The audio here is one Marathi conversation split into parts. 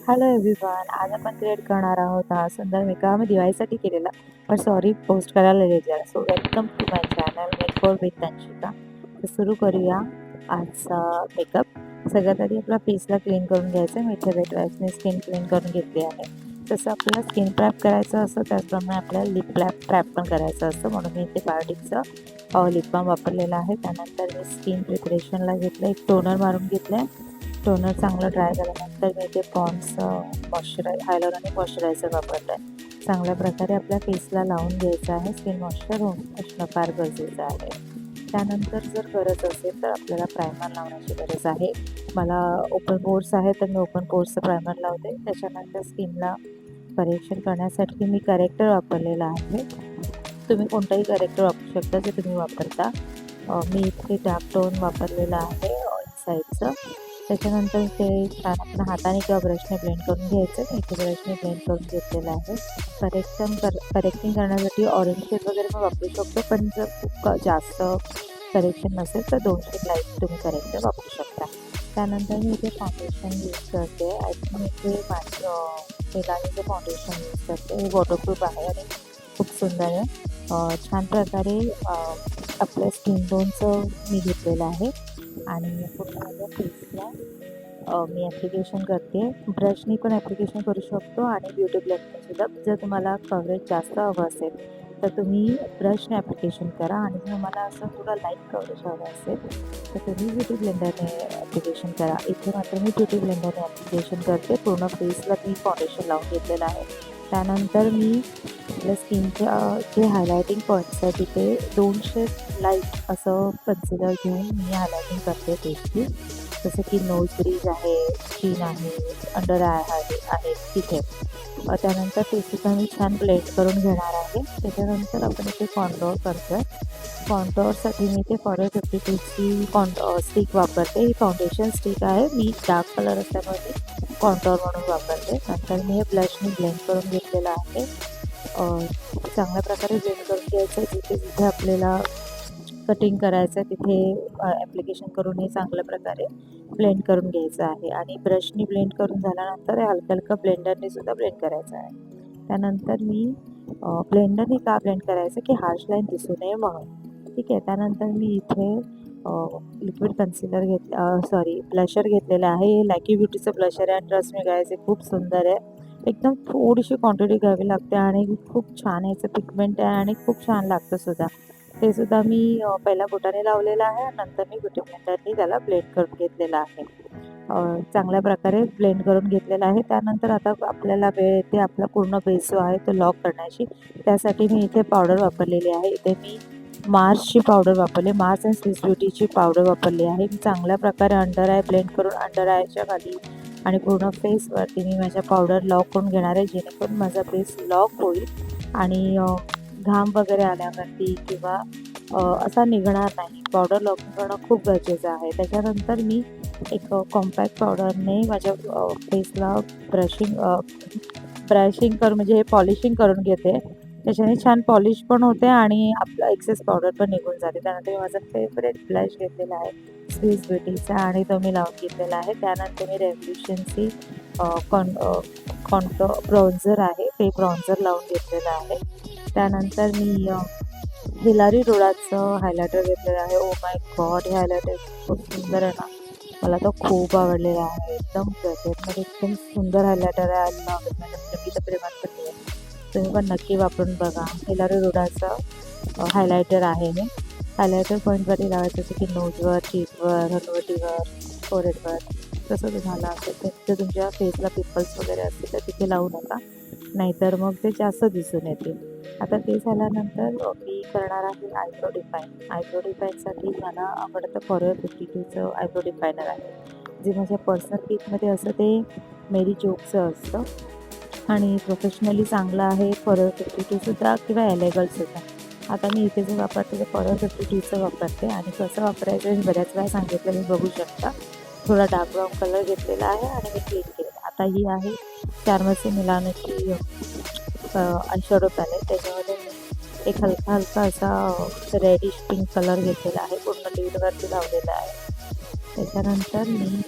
हॅलो एव्हरीवन, आज आपण क्रिएट करणार आहोत हा सुंदर मेकअप आम्ही दिवाळीसाठी केलेला, पण सॉरी पोस्ट करायला लेट झाला. So welcome to my channel makeover with Tanshika. तर सुरू करूया आजचा मेकअप. सगळ्यात आधी आपला फेसला क्लीन करून घ्यायचं. मी इथे वेट वॅक्सने स्किन क्लीन करून घेतली आहे. जसं आपल्याला स्किन प्रॅप करायचं असतं त्याचप्रमाणे आपल्याला लिप प्रॅप पण करायचं असतं, म्हणून मी इथे बायोटिकचं लिप बाम वापरलेला आहे. त्यानंतर मी स्किन प्रिपरेशनला घेतलं, एक टोनर मारून घेतलं आहे. टोनर चांगलं ड्राय झाल्यानंतर मी ते पॉन्ड्स हायलायटर आणि मॉइश्चरायझर वापरलं आहे. चांगल्या प्रकारे आपल्या फेसला लावून घ्यायचं आहे. स्किन मॉइश्चर असणं फार गरजेचं आहे. त्यानंतर जर गरज असेल तर आपल्याला प्रायमर लावण्याची गरज आहे. मला ओपन पोर्स आहे तर मी ओपन पोर्सचं प्रायमर लावते. त्याच्यानंतर स्किनला करेक्शन करण्यासाठी मी करेक्टर वापरलेला आहे. तुम्ही कोणताही करेक्टर वापरू शकता जे तुम्ही वापरता. मी इथे डार्क टोन वापरलेला आहे साईडचं. त्याच्यानंतर ते छान आपण हाताने किंवा ब्रशने ब्लेंड करून घ्यायचं. मी इथे ब्रशने ब्लेंड करून घेतलेलं आहे. करेक्टिंग करण्यासाठी ऑरेंज शेड वगैरे पण वापरू शकतो, पण जर खूप जास्त करेक्शन नसेल तर 200 लाईट तुम्ही करेक्टर वापरू शकता. त्यानंतर मी इथे फाउंडेशन यूज करते. आय थिंक इथे मेलानीचं फाउंडेशन यूज करते. हे वॉटरप्रूफ आहे आणि खूप सुंदर आहे. छान प्रकारे आपल्या स्किन टोनचं मी घेतलेलं आहे आणि पूर्ण माझ्या फेसला मी ॲप्लिकेशन करते. ब्रशनी पण ॲप्लिकेशन करू शकतो आणि ब्युटी ब्लेंडरसुद्धा. जर तुम्हाला कव्हरेज जास्त हवं असेल तर तुम्ही ब्रशने ॲप्लिकेशन करा, आणि जर मला असं थोडं लाईट कव्हरेज हवं असेल तर तुम्ही ब्युटी ब्लेंडरने ॲप्लिकेशन करा. इथे मात्र मी ब्युटी ब्लेंडरने ॲप्लिकेशन करते. पूर्ण फेसला मी फाउंडेशन लावून घेतलेलं आहे. त्यानंतर मी आपल्या स्किनच्या जे हायलायटिंग पॉईंट्स आहेत तिथे 200 लाईट असं कन्सिलर घेऊन मी हायलायटिंग करते फेसची. जसं की नोज ब्रिज आहे, चीन आहे, अंडर आय आहे तिथे. त्यानंतर फेससुद्धा मी छान ब्लेंड करून घेणार आहे. त्याच्यानंतर आपण इथे कॉन्टोर करतो आहे. कॉन्टोरसाठी मी इथे फॉरेवर 52ची स्टिक वापरते. ही फाउंडेशन स्टिक आहे. मी डार्क कलर असल्यामुळे कॉन्टोर म्हणून वापरते. नंतर मी हे ब्लशने ब्लेंड करून घेतलेलं आहे. चांगल्या प्रकारे ब्लेंड करून घ्यायचं. जिथे जिथे आपल्याला कटिंग करायचं आहे तिथे ॲप्लिकेशन करून हे चांगल्या प्रकारे ब्लेंड करून घ्यायचं आहे. आणि ब्रशनी ब्लेंड करून झाल्यानंतर हलकं हलकं ब्लेंडरने सुद्धा ब्लेंड करायचं आहे. त्यानंतर मी ब्लेंडरने का ब्लेंड करायचं की हार्श लाईन दिसू नये म्हणून. ठीक आहे. त्यानंतर मी इथे लिक्विड कन्सिलर ब्लशर घेतलेलं आहे. हे लॅकी ब्युटीचं ब्लशर आहे आणि ट्रस्ट मी गायचे खूप सुंदर आहे. एकदम थोडीशी क्वांटिटी घ्यावी लागते आणि खूप छान याचं पिगमेंट आहे आणि खूप छान लागतं सुद्धा. ते सुद्धा मी पहिला बोटाने लावलेलं आहे, नंतर मी ब्युटी ब्लेंडरने त्याला ब्लेंड करून घेतलेलं आहे. चांगल्या प्रकारे ब्लेंड करून घेतलेलं आहे. त्यानंतर आता आपल्याला वेळ येते आपला पूर्ण बेस जो आहे तो लॉक करण्याची. त्यासाठी मी इथे पावडर वापरलेली आहे. इथे मी मार्सची पावडर वापरली, मार्स अँड स्विस ब्युटीची पावडर वापरली आहे. मी चांगल्या प्रकारे अंडर आय ब्लेंड करून अंडर आयच्या खाली आणि पूर्ण फेसवरती मी माझ्या पावडर लॉक करून घेणार आहे, जेणेकरून माझा फेस लॉक होईल आणि घाम वगैरे आल्यावरती किंवा असा निघणार नाही. पावडर लॉकिंग करणं खूप गरजेचं आहे. त्याच्यानंतर मी एक कॉम्पॅक्ट पावडरने माझ्या फेसला ब्रशिंग करून म्हणजे हे पॉलिशिंग करून घेते. त्याच्याने छान पॉलिश पण होते आणि आपलं एक्सेस पावडर पण निघून जाते. त्यानंतर मी माझा फेवरेट ब्लश घेतलेला आहे स्विस ब्युटीचा आणि तो मी लावून घेतलेला आहे. त्यानंतर मी रेव्होल्युशनची ब्राउन्झर आहे ते ब्राउन्झर लावून घेतलेलं आहे. त्यानंतर मी हिलारी रोडाचं हायलायटर घेतलेलं आहे. ओ माय गॉड, हे हायलायटर खूप सुंदर आहे ना, मला तो खूप आवडलेला आहे. एकदम बजेटमध्ये एकदम सुंदर हायलायटर आहे. मी तर प्रेमात पडली आहे. तुम्ही पण नक्की वापरून बघा. हिलारी रोडाचं हायलायटर आहे हे. हायलायटर पॉईंटवरती लावायचं जसं की नोजवर, चीकवर, हनुवटीवर, फोरहेडवर. तसं तुम्हाला असेल तर तुमच्या फेसला पिंपल्स वगैरे असतील तर तिथे लावू नका, नाहीतर मग ते जास्त दिसून येतील. आता ते झाल्यानंतर मी करणार आहे आयब्रो डिफाईन. आयब्रो डिफाईनसाठी मला आवडतं फॉरेवर 52चं आयब्रो डिफायनर आहे. जे माझ्या पर्सनल किटमध्ये असं ते मेरी जोकचं असतं आणि प्रोफेशनली चांगलं आहे फॉरेवर 52सुद्धा किंवा एलेगलसुद्धा. आता मी इथे जे वापरते ते फॉरेवर 52चं वापरते आणि कसं वापरायचं हे बऱ्याच वेळा सांगितलं, मी बघू शकता. थोडा डार्क ब्राऊन कलर घेतलेला आहे आणि मी क्लीन केलेला. आता ही आहे चार्मसी मिलानची आयशॅडो पॅलेट. त्याच्यामध्ये मी एक हलका हलका असा रेडिश पिंक कलर घेतलेला आहे, पूर्ण लीडवरती लावलेला आहे. त्याच्यानंतर मी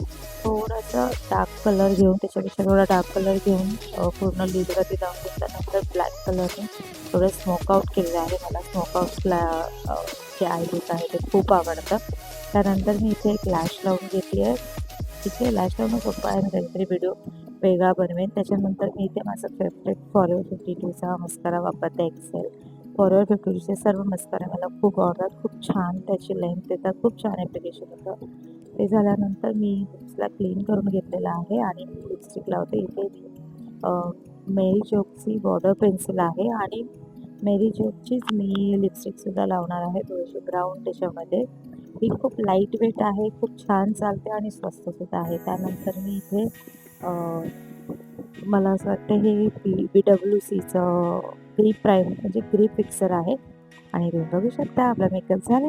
थोडासा डार्क कलर घेऊन त्याच्यापेक्षा थोडा डार्क कलर घेऊन पूर्ण लिडवरती लावून घेतल्यानंतर ब्लॅक कलरने थोडं स्मोक आउट केलेलं आहे. मला स्मोक आउटला जे आय लूक आहे ते खूप आवडतं. त्यानंतर मी इथे एक लॅश लावून घेते आहे. इथे लॅश लावणं सोपं आहे. मी काहीतरी व्हिडिओ वेगळा बनवेन. त्याच्यानंतर मी इथे माझा फेवरेट फॉरएव्हर 52चा मस्कारा वापरते एक्सेल. फॉरएव्हर 52चे सर्व मस्कारा मला खूप आवडतात. खूप छान त्याची लेंथ येतात. खूप छान ॲप्लिकेशन होतं. ते झाल्यानंतर मी लिप्सला क्लीन करून घेतलेलं आहे आणि लिपस्टिक लावते. इथे मी मेरी जोकची बॉर्डर पेन्सिल आहे आणि मेरी जोकचीच मी लिपस्टिकसुद्धा लावणार आहे. थोडीशी ब्राऊन त्याच्यामध्ये. ही खूप लाईट वेट आहे. खूप छान चालते आणि स्वस्तसुद्धा आहे. त्यानंतर मी इथे मला असं वाटतं हे BWCचं ग्रीप प्राईम म्हणजे ग्रीप फिक्सर आहे आणि तुम्ही बघू शकता आपला मेकअप झाला.